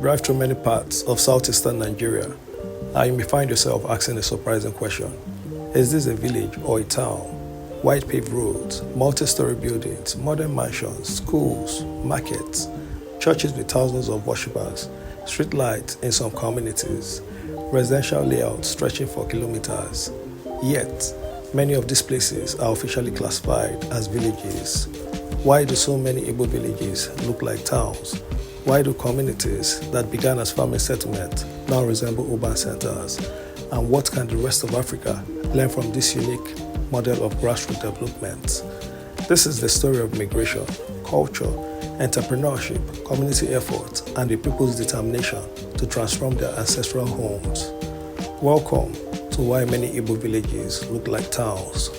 Drive through many parts of southeastern Nigeria, and you may find yourself asking a surprising question. Is this a village or a town? Wide paved roads, multi-story buildings, modern mansions, schools, markets, churches with thousands of worshippers, street lights in some communities, residential layouts stretching for kilometers. Yet, many of these places are officially classified as villages. Why do so many Igbo villages look like towns? Why do communities that began as farming settlements now resemble urban centers? And what can the rest of Africa learn from this unique model of grassroots development? This is the story of migration, culture, entrepreneurship, community effort, and the people's determination to transform their ancestral homes. Welcome to why many Igbo villages look like towns.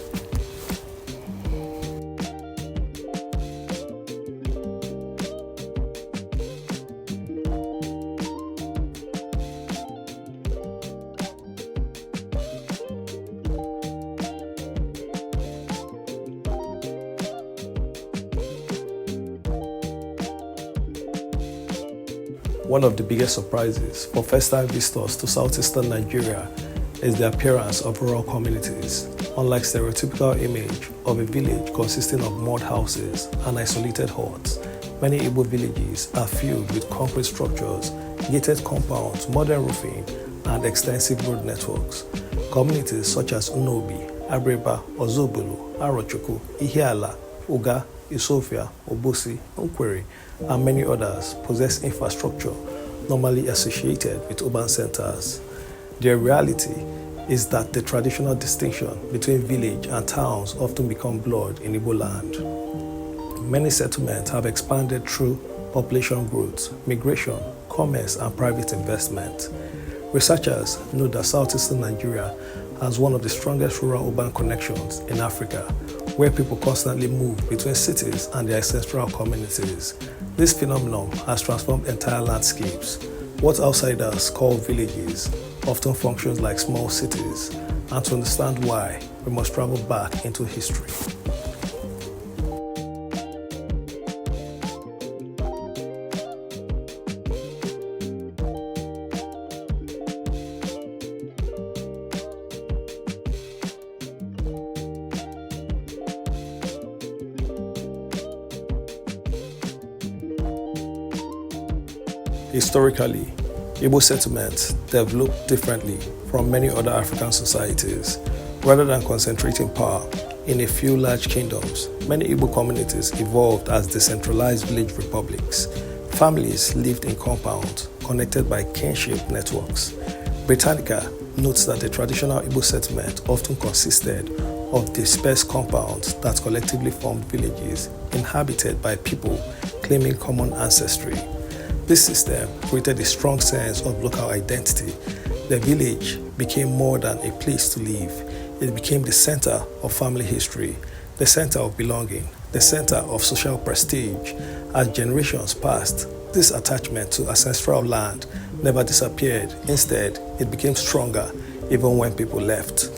One of the biggest surprises for first-time visitors to southeastern Nigeria is the appearance of rural communities. Unlike stereotypical image of a village consisting of mud houses and isolated huts, many Igbo villages are filled with concrete structures, gated compounds, modern roofing, and extensive road networks. Communities such as Nnewi, Abiriba, Ozobulu, Arochukwu, Ihiala, Uga, Isofia, Obosi, Nkweri, and many others possess infrastructure normally associated with urban centers. Their reality is that the traditional distinction between village and towns often become blurred in Igboland. Many settlements have expanded through population growth, migration, commerce, and private investment. Researchers know that southeastern Nigeria has one of the strongest rural-urban connections in Africa, where people constantly move between cities and their ancestral communities. This phenomenon has transformed entire landscapes. What outsiders call villages often functions like small cities, and to understand why, we must travel back into history. Historically, Igbo settlements developed differently from many other African societies. Rather than concentrating power in a few large kingdoms, many Igbo communities evolved as decentralized village republics. Families lived in compounds connected by kinship networks. Britannica notes that the traditional Igbo settlement often consisted of dispersed compounds that collectively formed villages inhabited by people claiming common ancestry. This system created a strong sense of local identity. The village became more than a place to live. It became the center of family history, the center of belonging, the center of social prestige. As generations passed, this attachment to ancestral land never disappeared. Instead, it became stronger even when people left.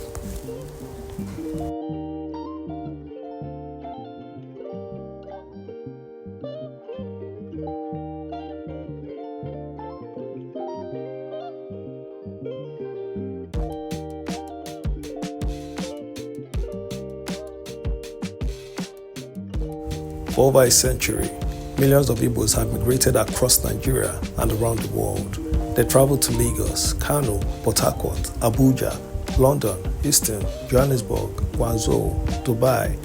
For over a century, millions of Igbos have migrated across Nigeria and around the world. They traveled to Lagos, Kano, Port Harcourt, Abuja, London, Houston, Johannesburg, Guangzhou, Dubai.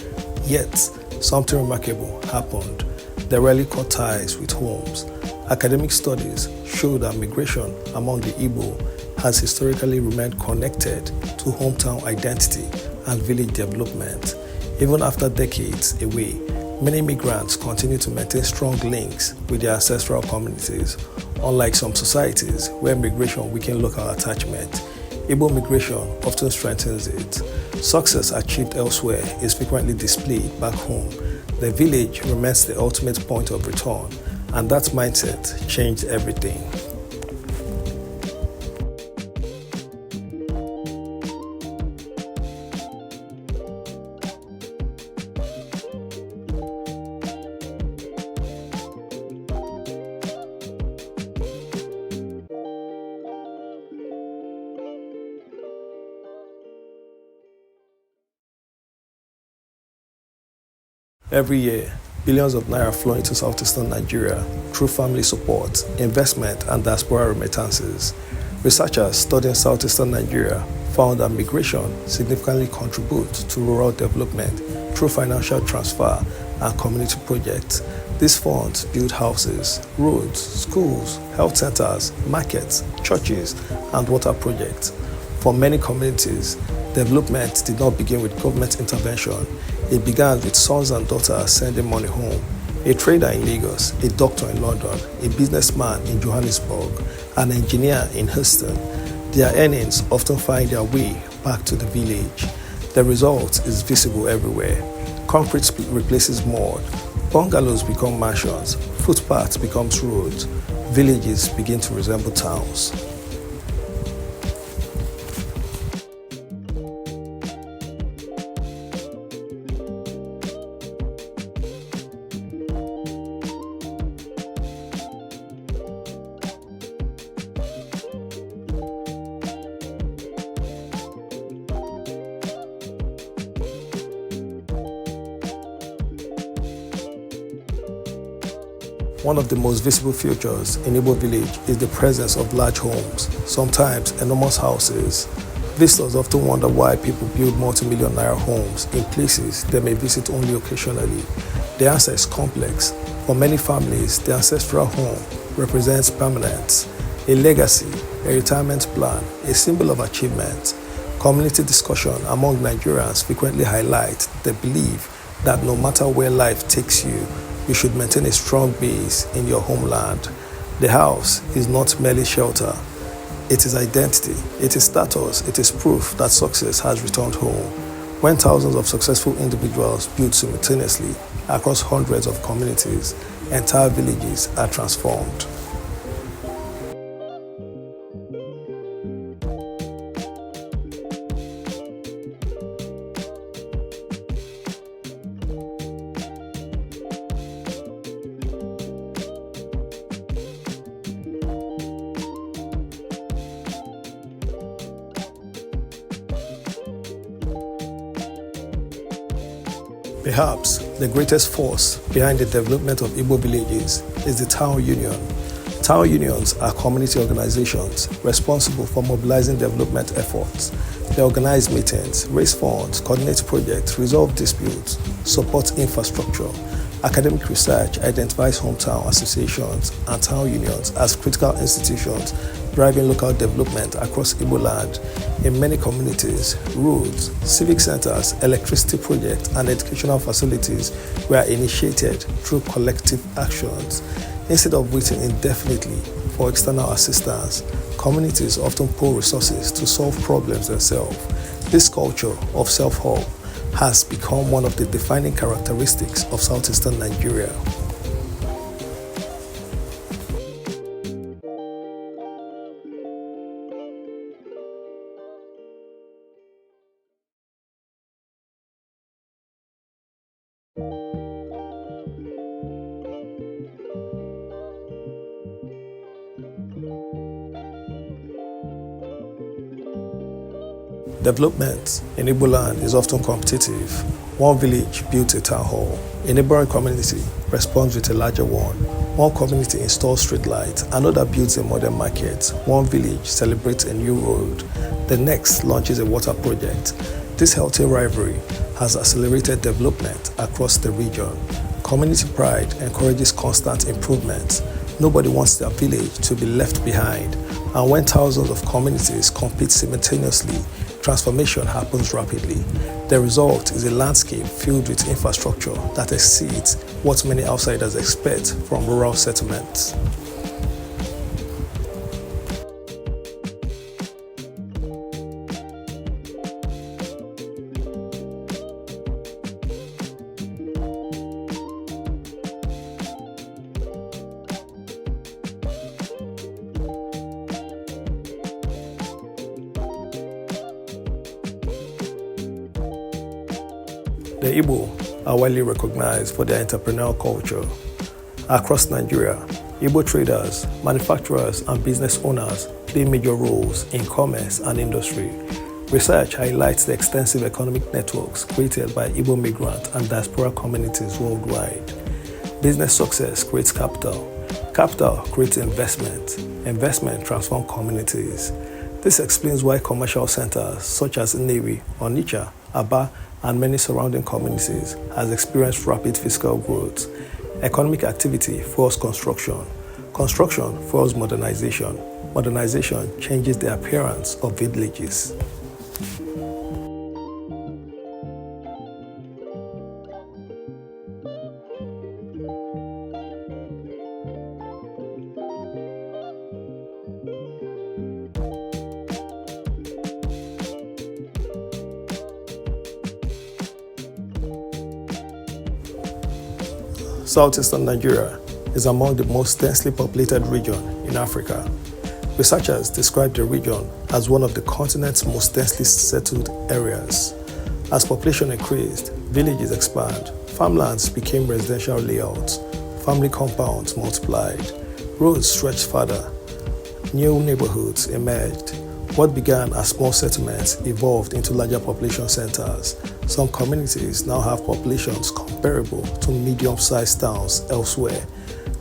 Yet, something remarkable happened. They rarely cut ties with homes. Academic studies show that migration among the Igbo has historically remained connected to hometown identity and village development. Even after decades away, many migrants continue to maintain strong links with their ancestral communities. Unlike some societies where migration weakens local attachment, Igbo migration often strengthens it. Success achieved elsewhere is frequently displayed back home. The village remains the ultimate point of return, and that mindset changed everything. Every year, billions of naira flow into southeastern Nigeria through family support, investment, and diaspora remittances. Researchers studying southeastern Nigeria found that migration significantly contributes to rural development through financial transfer and community projects. These funds build houses, roads, schools, health centers, markets, churches, and water projects. For many communities, development did not begin with government intervention. It began with sons and daughters sending money home. A trader in Lagos, a doctor in London, a businessman in Johannesburg, an engineer in Houston. Their earnings often find their way back to the village. The result is visible everywhere. Concrete replaces mud. Bungalows become mansions. Footpaths become roads. Villages begin to resemble towns. One of the most visible features in Igbo village is the presence of large homes, sometimes enormous houses. Visitors often wonder why people build multi-million naira homes in places they may visit only occasionally. The answer is complex. For many families, the ancestral home represents permanence, a legacy, a retirement plan, a symbol of achievement. Community discussion among Nigerians frequently highlight the belief that no matter where life takes you, you should maintain a strong base in your homeland. The house is not merely shelter. It is identity, it is status, it is proof that success has returned home. When thousands of successful individuals build simultaneously across hundreds of communities, entire villages are transformed. Perhaps the greatest force behind the development of Igbo villages is the town union. Town unions are community organizations responsible for mobilizing development efforts. They organize meetings, raise funds, coordinate projects, resolve disputes, support infrastructure. Academic research identifies hometown associations and town unions as critical institutions driving local development across Igboland. In many communities, roads, civic centers, electricity projects, and educational facilities were initiated through collective actions. Instead of waiting indefinitely for external assistance, communities often pool resources to solve problems themselves. This culture of self-help has become one of the defining characteristics of southeastern Nigeria. Development in Igboland is often competitive. One village builds a town hall. A neighboring community responds with a larger one. One community installs street lights. Another builds a modern market. One village celebrates a new road. The next launches a water project. This healthy rivalry has accelerated development across the region. Community pride encourages constant improvement. Nobody wants their village to be left behind. And when thousands of communities compete simultaneously, transformation happens rapidly. The result is a landscape filled with infrastructure that exceeds what many outsiders expect from rural settlements. The Igbo are widely recognized for their entrepreneurial culture. Across Nigeria, Igbo traders, manufacturers, and business owners play major roles in commerce and industry. Research highlights the extensive economic networks created by Igbo migrant and diaspora communities worldwide. Business success creates capital. Capital creates investment. Investment transforms communities. This explains why commercial centers such as Nnewi, Onitsha, Aba, and many surrounding communities has experienced rapid fiscal growth. Economic activity fuels construction. Construction fuels modernization. Modernization changes the appearance of villages. Southeastern Nigeria is among the most densely populated regions in Africa. Researchers describe the region as one of the continent's most densely settled areas. As population increased, villages expanded, farmlands became residential layouts, family compounds multiplied, roads stretched further, new neighborhoods emerged. What began as small settlements evolved into larger population centers. Some communities now have populations comparable to medium-sized towns elsewhere.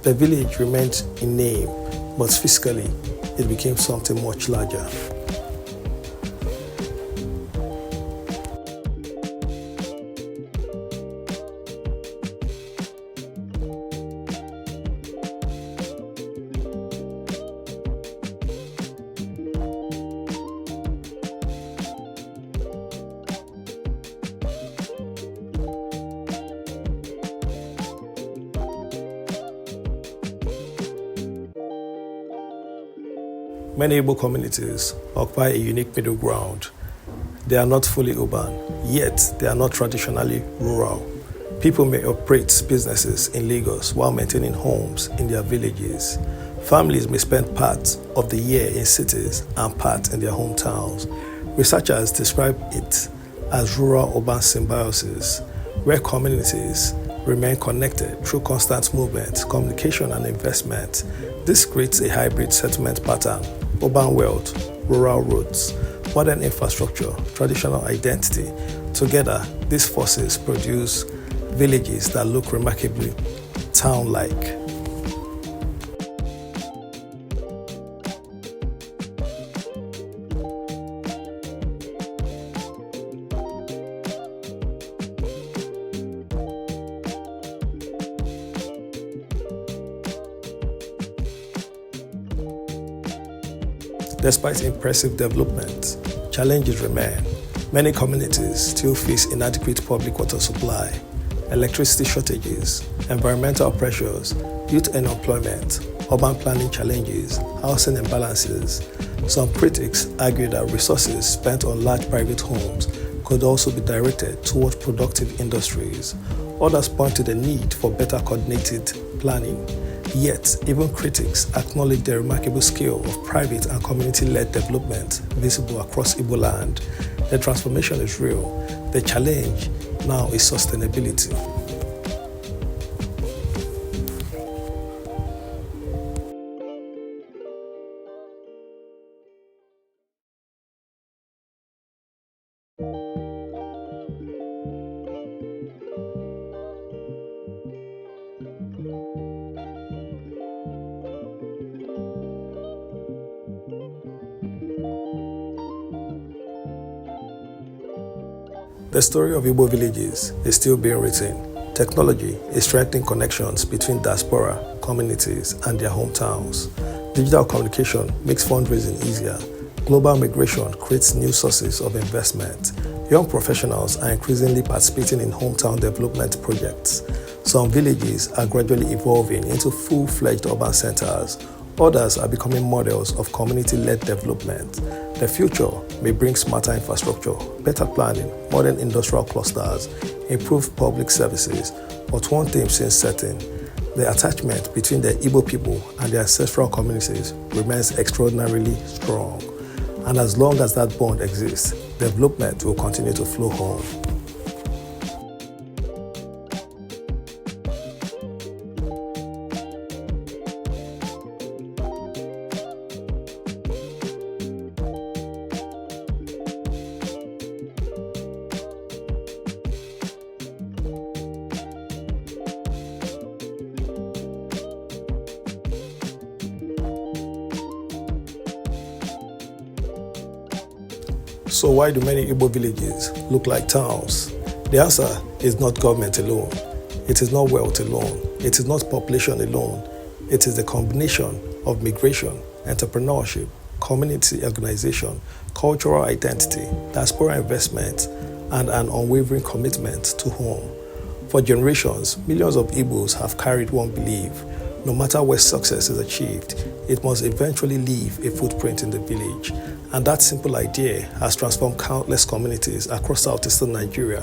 The village remained in name, but physically, it became something much larger. Many Igbo communities occupy a unique middle ground. They are not fully urban, yet they are not traditionally rural. People may operate businesses in Lagos while maintaining homes in their villages. Families may spend part of the year in cities and part in their hometowns. Researchers describe it as rural-urban symbiosis, where communities remain connected through constant movement, communication, and investment. This creates a hybrid settlement pattern: urban wealth, rural roots, modern infrastructure, traditional identity. Together, these forces produce villages that look remarkably town-like. Despite impressive development, challenges remain. Many communities still face inadequate public water supply, electricity shortages, environmental pressures, youth unemployment, urban planning challenges, housing imbalances. Some critics argue that resources spent on large private homes could also be directed toward productive industries. Others point to the need for better coordinated planning. Yet, even critics acknowledge the remarkable scale of private and community-led development visible across Igboland. The transformation is real. The challenge now is sustainability. The story of Igbo villages is still being written. Technology is strengthening connections between diaspora communities and their hometowns. Digital communication makes fundraising easier. Global migration creates new sources of investment. Young professionals are increasingly participating in hometown development projects. Some villages are gradually evolving into full-fledged urban centers. Others are becoming models of community-led development. The future may bring smarter infrastructure, better planning, modern industrial clusters, improved public services, but one thing seems certain: the attachment between the Igbo people and their ancestral communities remains extraordinarily strong. And as long as that bond exists, development will continue to flow home. So why do many Igbo villages look like towns? The answer is not government alone. It is not wealth alone. It is not population alone. It is the combination of migration, entrepreneurship, community organization, cultural identity, diaspora investment, and an unwavering commitment to home. For generations, millions of Igbos have carried one belief: no matter where success is achieved, it must eventually leave a footprint in the village. And that simple idea has transformed countless communities across southeastern Nigeria.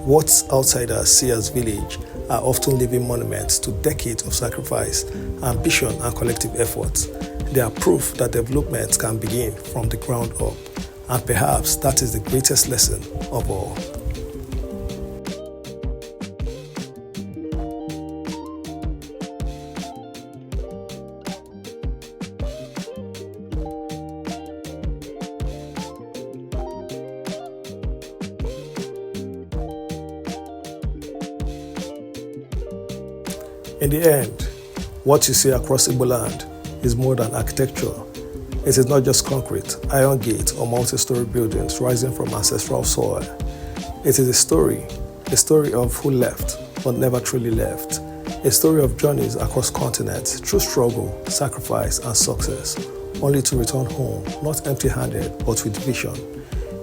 What outsiders see as village are often living monuments to decades of sacrifice, ambition, and collective effort. They are proof that development can begin from the ground up. And perhaps that is the greatest lesson of all. In the end, what you see across Igboland is more than architecture. It is not just concrete, iron gates, or multi-story buildings rising from ancestral soil. It is a story of who left but never truly left, a story of journeys across continents through struggle, sacrifice, and success, only to return home, not empty-handed but with vision.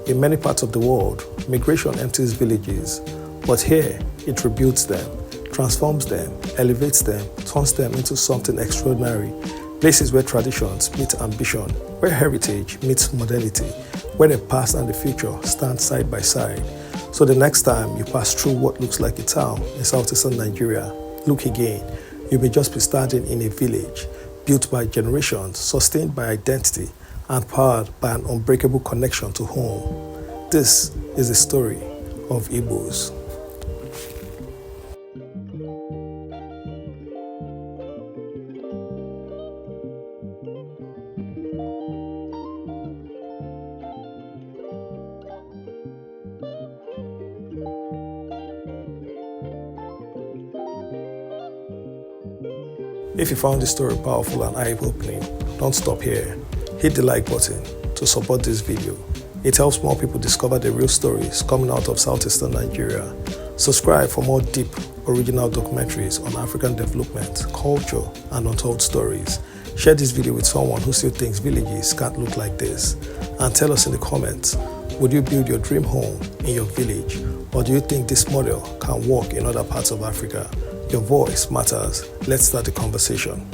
In many parts of the world, migration empties villages, but here it rebuilds them, transforms them, elevates them, turns them into something extraordinary. Places where traditions meet ambition, where heritage meets modernity, where the past and the future stand side by side. So the next time you pass through what looks like a town in southeastern Nigeria, look again. You may just be standing in a village built by generations, sustained by identity, and powered by an unbreakable connection to home. This is the story of Igbos. If you found this story powerful and eye-opening, don't stop here. Hit the like button to support this video. It helps more people discover the real stories coming out of southeastern Nigeria. Subscribe for more deep, original documentaries on African development, culture, and untold stories. Share this video with someone who still thinks villages can't look like this. And tell us in the comments, would you build your dream home in your village? Or do you think this model can work in other parts of Africa? Your voice matters. Let's start the conversation.